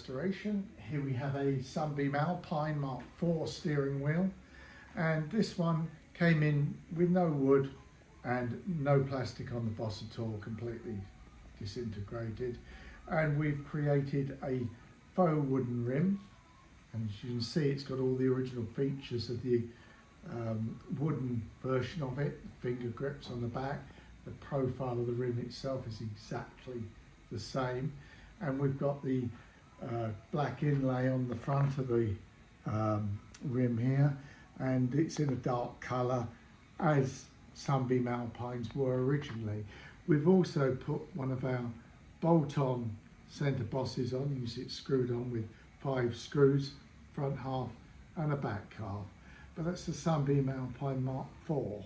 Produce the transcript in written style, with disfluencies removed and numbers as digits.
restoration. Here we have a Sunbeam Alpine Mk4 steering wheel, and this one came in with no wood and no plastic on the boss at all, completely disintegrated. And we've created a faux wooden rim, and as you can see, it's got all the original features of the wooden version of it. The finger grips on the back, the profile of the rim itself is exactly the same, and we've got the black inlay on the front of the rim here, and it's in a dark colour as Sunbeam Alpines were originally. We've also put one of our bolt-on centre bosses on. You see it's screwed on with 5 screws, front half and a back half. But that's the Sunbeam Alpine Mk4.